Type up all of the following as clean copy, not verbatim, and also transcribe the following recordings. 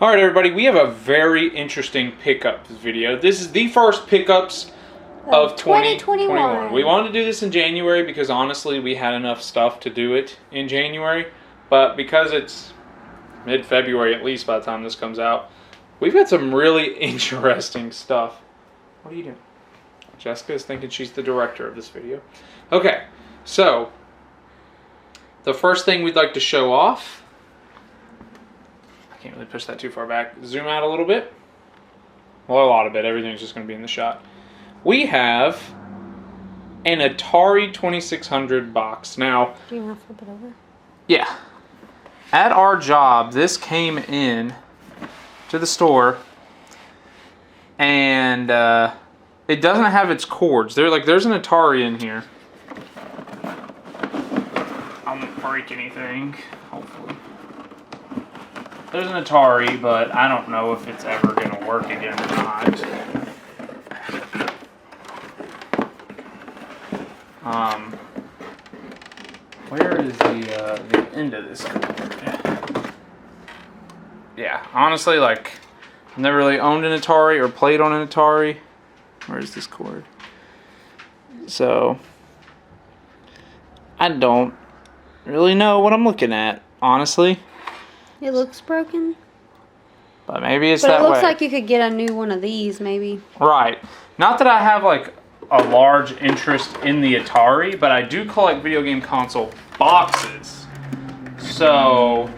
Alright everybody, we have a very interesting pickups video. This is the first pickups of 2021. We wanted to do this in January because honestly we had enough stuff to do it in January. But because it's mid-February at least by the time this comes out, we've got some really interesting stuff. What are you doing? Jessica is thinking she's the director of this video. Okay, so the first thing we'd like to show off, I can't really push that too far back. Zoom out a little bit. Well, a lot of it. Everything's just going to be in the shot. We have an Atari 2600 box. Now, do you want to flip it over? Yeah. At our job, this came in to the store, and it doesn't have its cords. There's an Atari in here. I won't break anything, hopefully. There's an Atari, but I don't know if it's ever going to work again or not. Where is the end of this cord? Yeah, honestly, I've never really owned an Atari or played on an Atari. Where's this cord? So, I don't really know what I'm looking at, honestly. It looks broken. But maybe it's that way. But it looks like you could get a new one of these, maybe. Right. Not that I have, a large interest in the Atari, but I do collect video game console boxes. So,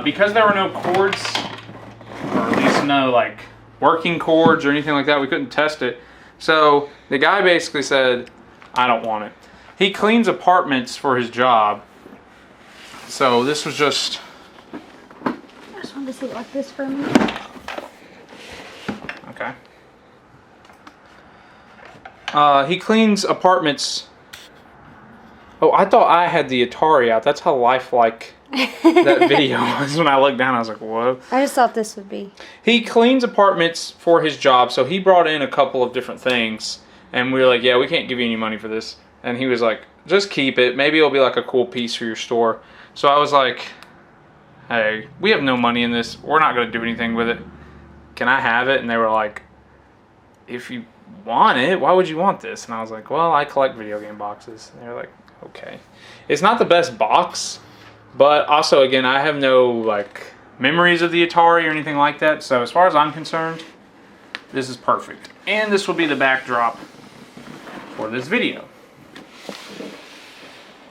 because there were no cords, or at least no, working cords or anything like that, we couldn't test it. So, the guy basically said, I don't want it. He cleans apartments for his job. So, this was just... I just wanted to see it like this for a minute. Okay. He cleans apartments. Oh, I thought I had the Atari out. That's how lifelike that video was. When I looked down, I was like, whoa. I just thought this would be. He cleans apartments for his job, so he brought in a couple of different things. And we were like, yeah, we can't give you any money for this. And he was like, just keep it. Maybe it'll be a cool piece for your store. So I was like, hey, we have no money in this. We're not going to do anything with it. Can I have it? And they were like, if you want it, why would you want this? And I was like, well, I collect video game boxes. And they were like, okay. It's not the best box, but also, again, I have no, memories of the Atari or anything like that. So as far as I'm concerned, this is perfect. And this will be the backdrop for this video.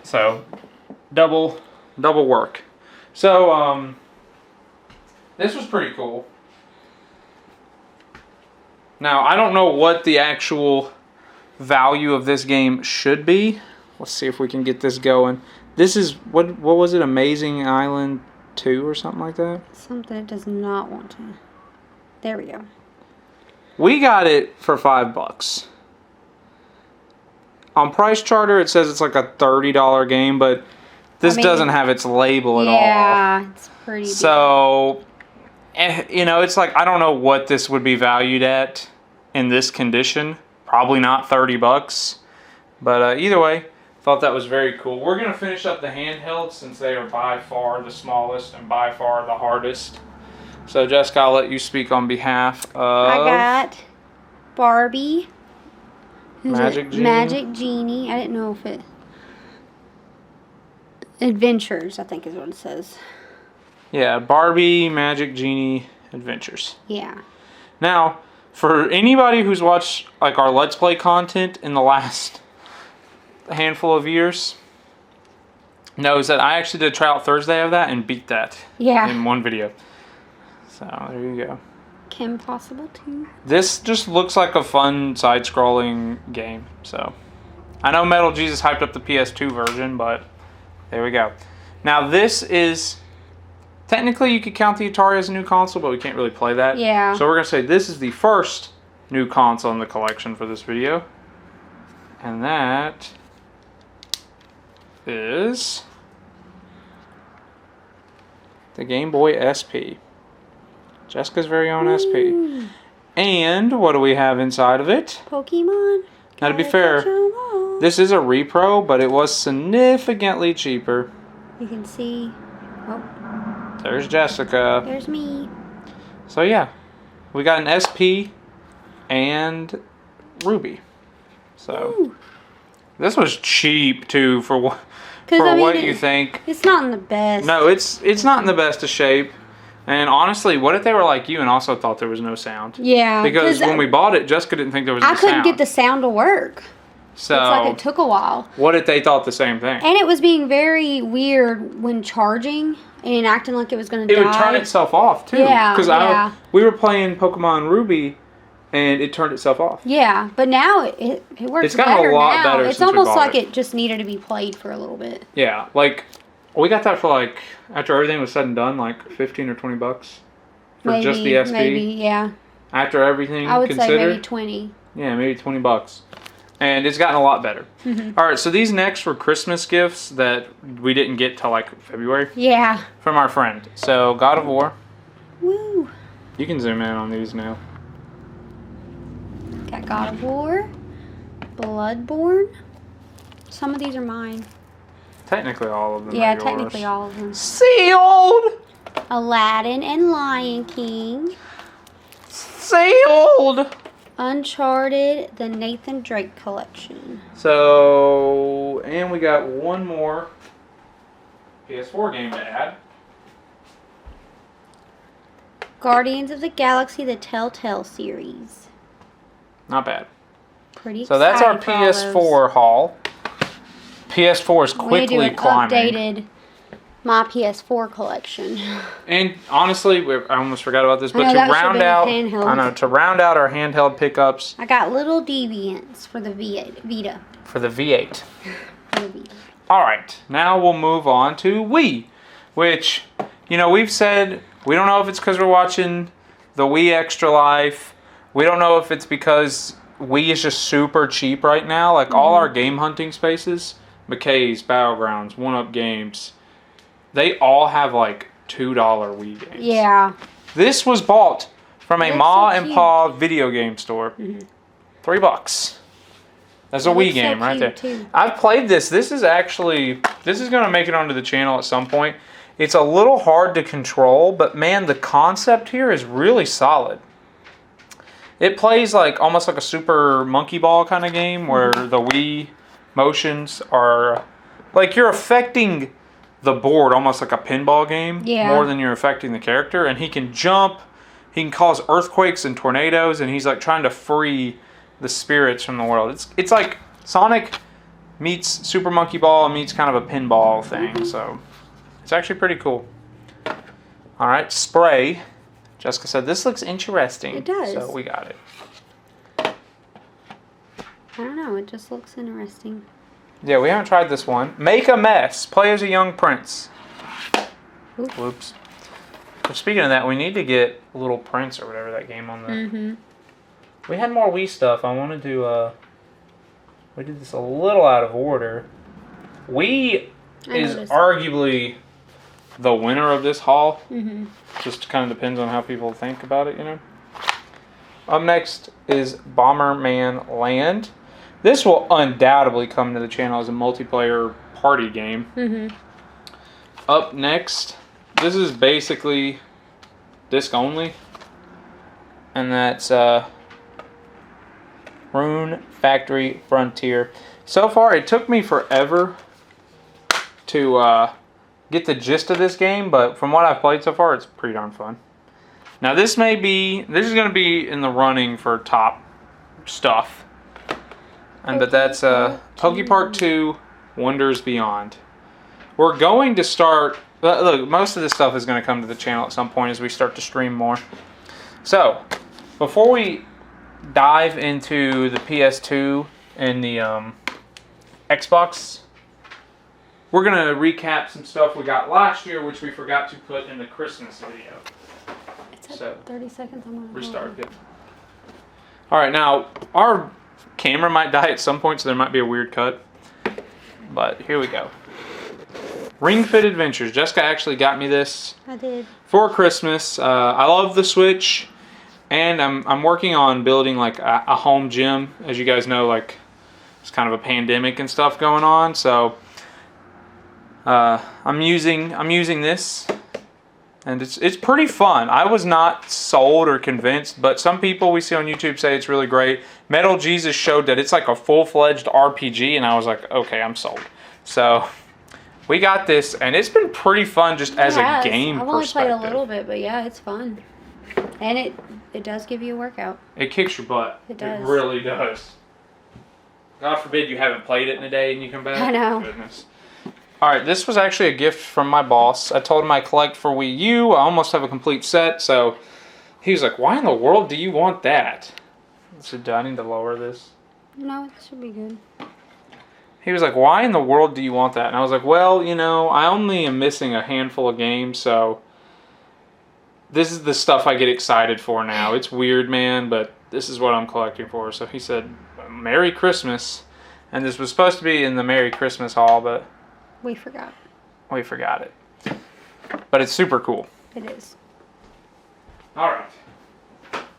So, double work. So, this was pretty cool. Now, I don't know what the actual value of this game should be. Let's see if we can get this going. This is, what was it, Amazing Island 2 or something like that? Something it does not want to. There we go. We got it for $5. On Price Charter, it says it's a $30 game, but this doesn't have its label at all. Yeah, it's pretty So, it's I don't know what this would be valued at in this condition. Probably not $30. But either way, thought that was very cool. We're going to finish up the handheld since they are by far the smallest and by far the hardest. So, Jessica, I'll let you speak on behalf of... I got Barbie. Magic Genie. Magic Genie. I didn't know if it... Adventures, I think is what it says. Yeah, Barbie, Magic Genie, Adventures. Yeah. Now, for anybody who's watched our Let's Play content in the last handful of years, knows that I actually did a tryout Thursday of that and beat that in one video. So, there you go. Kim Possible too. This just looks like a fun side-scrolling game. So, I know Metal Jesus hyped up the PS2 version, but there we go. Now, this is... Technically, you could count the Atari as a new console, but we can't really play that. Yeah. So we're going to say this is the first new console in the collection for this video. And that is the Gameboy Sp. Jessica's very own SP. And what do we have inside of it? Pokemon. Now, to be fair, this is a repro, but it was significantly cheaper. You can see. Oh. There's Jessica. There's me. So yeah, we got an SP and Ruby. So Ooh. this was cheap too for what you think. It's not in the best. No, it's not in the best of shape. And honestly, what if they were like you and also thought there was no sound? Yeah. Because when we bought it, Jessica didn't think there was no sound. I couldn't get the sound to work. So it's like it took a while. What if they thought the same thing? And it was being very weird when charging and acting like it was going to die. It would turn itself off too. Yeah. Because we were playing Pokemon Ruby, and it turned itself off. Yeah, but now it works. It's gotten a lot better. It's since almost we bought like it just needed to be played for a little bit. Yeah, like we got that for like after everything was said and done, like $15 or $20 for Maybe, just the SP. Maybe, yeah. After everything I would considered, say maybe 20. Yeah, maybe $20. And it's gotten a lot better. Mm-hmm. All right, so these next were Christmas gifts that we didn't get till like February. Yeah. From our friend. So God of War. Woo. You can zoom in on these now. Got God of War, Bloodborne. Some of these are mine. Technically all of them. Yeah, are yours. technically all of them. Sealed. Aladdin and Lion King. Sealed. Uncharted, the Nathan Drake collection. So, and we got one more PS4 game to add. Guardians of the Galaxy, the Telltale series. Not bad. Pretty So that's our excited for all PS4 haul. PS4 is quickly climbing. Updated my PS4 collection. And honestly, I almost forgot about this, but know, to that round should've been out, handheld. I know, to round out our handheld pickups I got little deviants for the Vita. for the V8. For the Vita. All right, now we'll move on to Wii, which, you know, we've said we don't know if it's because we're watching the Wii Extra Life. We don't know if it's because Wii is just super cheap right now. Like all our game hunting spaces, McKay's, Battlegrounds, 1UP Games, they all have like $2 Wii games. Yeah. This was bought from a That's Ma so and cute. Pa video game store. $3. That's a It Wii looks so game right there. cute, too. I've played this. This is going to make it onto the channel at some point. It's a little hard to control, but man, the concept here is really solid. It plays like almost like a Super Monkey Ball kind of game where the Wii motions are like you're affecting the board almost like a pinball game more than you're affecting the character. And he can jump, he can cause earthquakes and tornadoes, and he's like trying to free the spirits from the world. It's like Sonic meets Super Monkey Ball meets kind of a pinball thing. So it's actually pretty cool. All right, Spray. Jessica said, this looks interesting. It does. So we got it. I don't know. It just looks interesting. Yeah, we haven't tried this one. Make a Mess. Play as a young prince. Oof. Whoops. But speaking of that, we need to get Little Prince or whatever that game on the... Mm-hmm. We had more Wii stuff. I wanted to... we did this a little out of order. Wii is arguably the winner of this haul. Mm-hmm. Just kind of depends on how people think about it, you know. Up next is Bomberman Land. This will undoubtedly come to the channel as a multiplayer party game. Mm-hmm. Up next, this is basically disc only. And that's Rune Factory Frontier. So far, it took me forever to get the gist of this game, but from what I've played so far, it's pretty darn fun. Now this is going to be in the running for top stuff. But that's PokePark 2 Wonders Beyond. We're going to start, look, most of this stuff is going to come to the channel at some point as we start to stream more. So, before we dive into the PS2 and the Xbox, we're going to recap some stuff we got last year, which we forgot to put in the Christmas video. It's So, 30 seconds. I'm going to restart. Yep. All right, now, our camera might die at some point, so there might be a weird cut. But here we go. Ring Fit Adventures. Jessica actually got me this. I did. For Christmas. I love the Switch, and I'm working on building like a home gym. As you guys know, like it's kind of a pandemic and stuff going on, so I'm using this And it's pretty fun. I was not sold or convinced, but some people we see on YouTube say it's really great. Metal Jesus showed that it's like a full-fledged RPG, and I was like, okay, I'm sold. So we got this, and it's been pretty fun just as a game I've only perspective. played a little bit, but yeah, it's fun. And it does give you a workout. It kicks your butt. It does. It really does. God forbid you haven't played it in a day and you come back. I know. Goodness. All right, this was actually a gift from my boss. I told him I collect for Wii U. I almost have a complete set, so he was like, why in the world do you want that? So do I need to lower this? No, it should be good. He was like, why in the world do you want that? And I was like, well, you know, I only am missing a handful of games, so this is the stuff I get excited for now. It's weird, man, but this is what I'm collecting for. So he said, Merry Christmas. And this was supposed to be in the Merry Christmas haul, but we forgot. we forgot it. But it's super cool. It is. All right.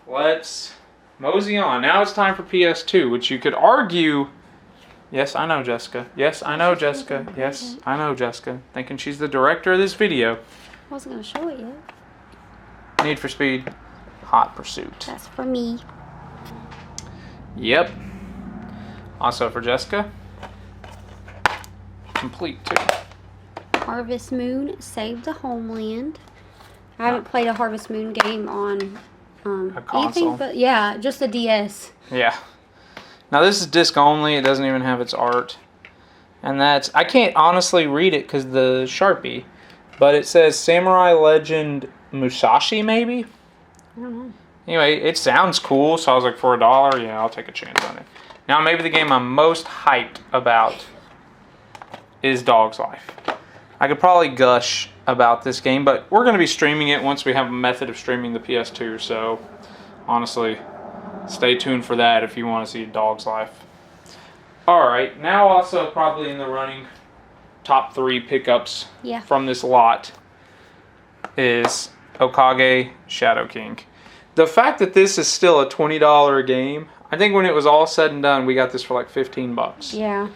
Let's mosey on. Now it's time for PS2, which you could argue... Yes, I know, Jessica. Yes, I know, Jessica. Yes, I know, Jessica. Thinking she's the director of this video. I wasn't going to show it yet. Need for Speed, Hot Pursuit. That's for me. Yep. Also for Jessica. Complete, too. Harvest Moon, Save the Homeland. I haven't played a Harvest Moon game on A console. anything but, yeah, just the DS. Yeah. Now this is disc only. It doesn't even have its art. And that's... I can't honestly read it because the Sharpie. But it says Samurai Legend Musashi, maybe? I don't know. Anyway, it sounds cool, so I was like, for $1, yeah, I'll take a chance on it. Now, maybe the game I'm most hyped about is Dog's Life. I could probably gush about this game, but we're going to be streaming it once we have a method of streaming the PS2, so honestly, stay tuned for that if you want to see Dog's Life. Alright, now also probably in the running top 3 pickups from this lot is Okage Shadow King. The fact that this is still a $20 game, I think when it was all said and done, we got this for like $15. Yeah.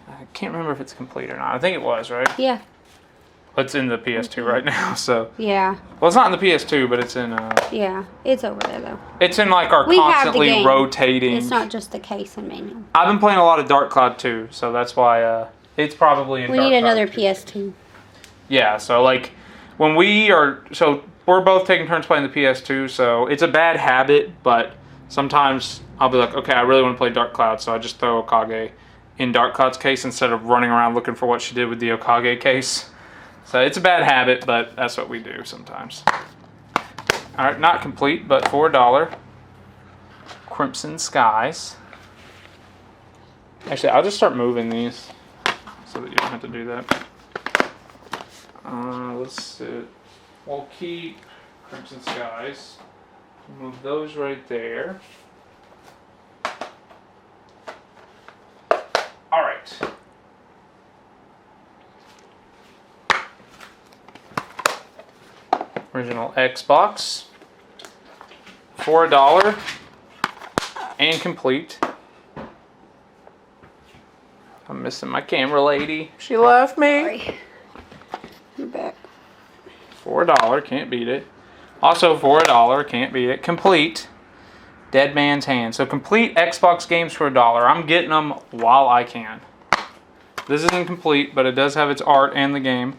I can't remember if it's complete or not. I think it was, right? Yeah. It's in the PS2 right now, so. Yeah. Well, it's not in the PS2, but it's in. Yeah, it's over there though. It's in like our We have the constantly game. rotating. It's not just the case and manual. I've been playing a lot of Dark Cloud 2, so that's why it's probably in. We Dark need Cloud another 2. PS2. Yeah, so like when we are, so we're both taking turns playing the PS2, so it's a bad habit, but sometimes I'll be like, okay, I really want to play Dark Cloud, so I just throw Okage in Dark Cloud's case instead of running around looking for what she did with the Okage case. So it's a bad habit, but that's what we do sometimes. Alright, not complete, but for $1. Crimson Skies. Actually, I'll just start moving these so that you don't have to do that. Let's see. We'll keep Crimson Skies. Move those right there. Alright. Original Xbox. For $1. And complete. I'm missing my camera lady. She left me. Sorry. You're back. For $1, can't beat it. Also for $1, can't beat it. Complete. Dead Man's Hand. So complete Xbox games for $1. I'm getting them while I can. This isn't complete, but it does have its art and the game.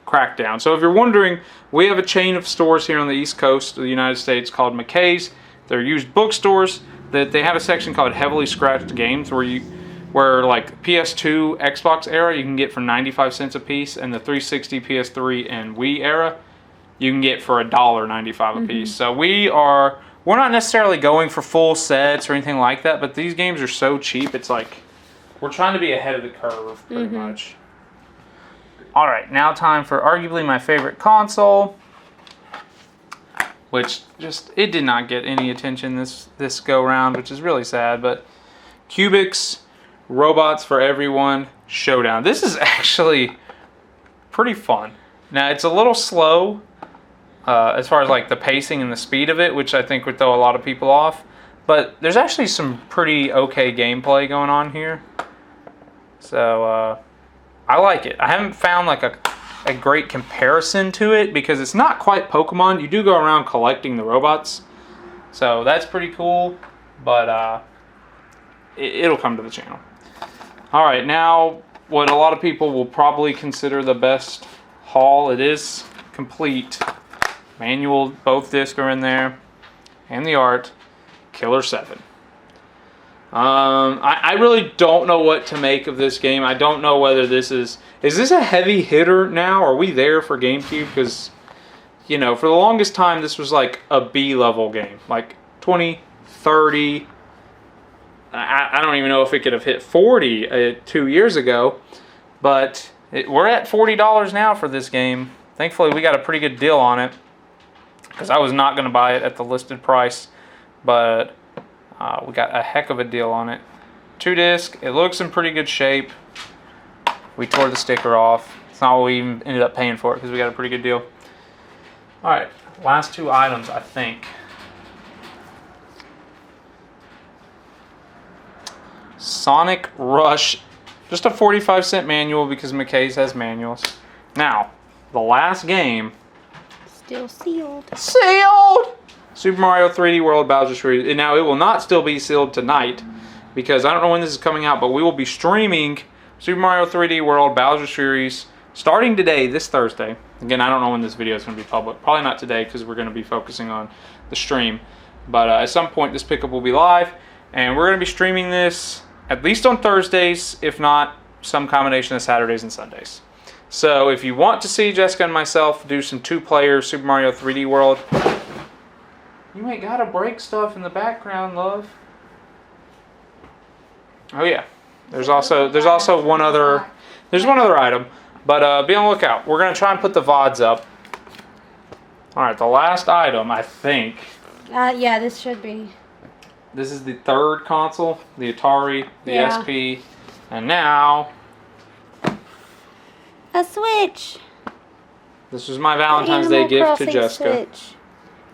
Crackdown. So if you're wondering, we have a chain of stores here on the East Coast of the United States called McKay's. They're used bookstores. That they have a section called Heavily Scratched Games where like PS2, Xbox era, you can get for 95 cents a piece, and the 360, PS3, and Wii era, you can get for $1.95 a piece. So we're not necessarily going for full sets or anything like that, but these games are so cheap, it's like we're trying to be ahead of the curve pretty much. All right, now time for arguably my favorite console, which it did not get any attention this go round, which is really sad, but Cubics Robots for Everyone Showdown. This is actually pretty fun. Now, it's a little slow as far as like the pacing and the speed of it, which I think would throw a lot of people off, but there's actually some pretty okay gameplay going on here. So, I like it. I haven't found like a a great comparison to it because it's not quite Pokemon. You do go around collecting the robots. So that's pretty cool. But it'll come to the channel. Alright, now what a lot of people will probably consider the best haul. It is complete. Manual, both discs are in there. And the art. Killer 7. I really don't know what to make of this game. I don't know whether this is this a heavy hitter now? Are we there for GameCube? Because, you know, for the longest time, this was like a B-level game. Like 20, 30. I don't even know if it could have hit 40 2 years ago. But we're at $40 now for this game. Thankfully, we got a pretty good deal on it. Because I was not going to buy it at the listed price. But we got a heck of a deal on it. 2 disc. It looks in pretty good shape. We tore the sticker off. It's not what we even ended up paying for it because we got a pretty good deal. Alright, last 2 items, I think. Sonic Rush. Just a 45-cent manual because McKay's has manuals. Now, the last game. Still sealed. Sealed! Super Mario 3D World Bowser's Fury. Now, it will not still be sealed tonight because I don't know when this is coming out, but we will be streaming Super Mario 3D World Bowser's Fury starting today, this Thursday. Again, I don't know when this video is going to be public. Probably not today because we're going to be focusing on the stream. But at some point, this pickup will be live, and we're going to be streaming this at least on Thursdays, if not some combination of Saturdays and Sundays. So if you want to see Jessica and myself do some 2-player Super Mario 3D World, you ain't gotta break stuff in the background, love. Oh yeah, there's also one other item, but be on the lookout. We're gonna try and put the VODs up. All right, the last item, I think. Yeah, this should be. This is the 3rd console, the Atari, the SP, and now a Switch. This was my Valentine's Day gift to Jessica. Switch.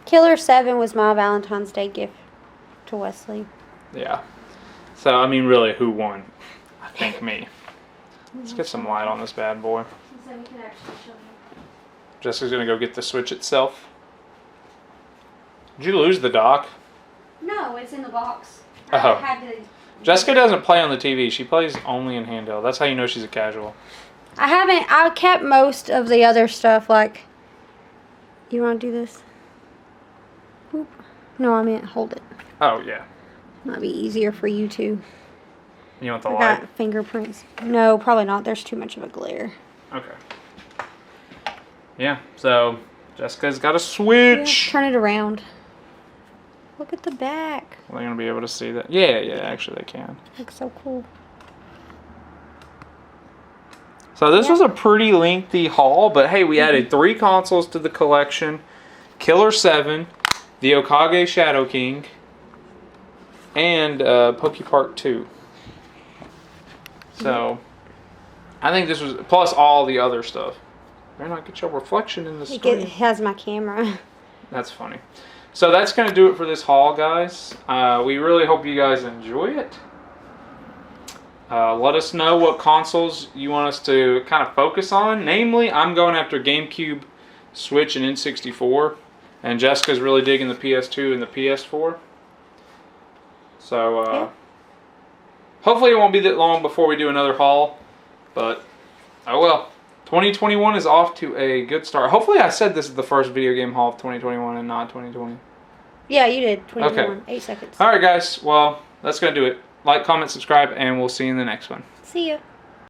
Killer 7 was my Valentine's Day gift to Wesley. Yeah. So, I mean, really, who won? I think me. Let's get some light on this bad boy. So we can actually show you. Jessica's going to go get the Switch itself. Did you lose the dock? No, it's in the box. Oh. I had to... Jessica doesn't play on the TV. She plays only in handheld. That's how you know she's a casual. I kept most of the other stuff, like... You want to do this? Oop. No, I meant hold it. Oh, yeah. Might be easier for you too. You want the I light? got fingerprints. No, probably not. There's too much of a glare. Okay. Yeah, so Jessica's got a Switch. Yeah, turn it around. Look at the back. Are they going to be able to see that? Yeah, actually they can. Looks so cool. So this was a pretty lengthy haul, but hey, we added 3 consoles to the collection. Killer 7, the Okage Shadow King, and PokePark 2. So, I think this was, plus all the other stuff. Better not get your reflection in the screen. It has my camera. That's funny. So that's going to do it for this haul, guys. We really hope you guys enjoy it. Let us know what consoles you want us to kind of focus on. Namely, I'm going after GameCube, Switch, and N64. And Jessica's really digging the PS2 and the PS4. So, hopefully it won't be that long before we do another haul. But, oh well. 2021 is off to a good start. Hopefully I said this is the first video game haul of 2021 and not 2020. Yeah, you did. 2021. Okay. 8 seconds. Alright guys, well, that's going to do it. Like, comment, subscribe, and we'll see you in the next one. See ya.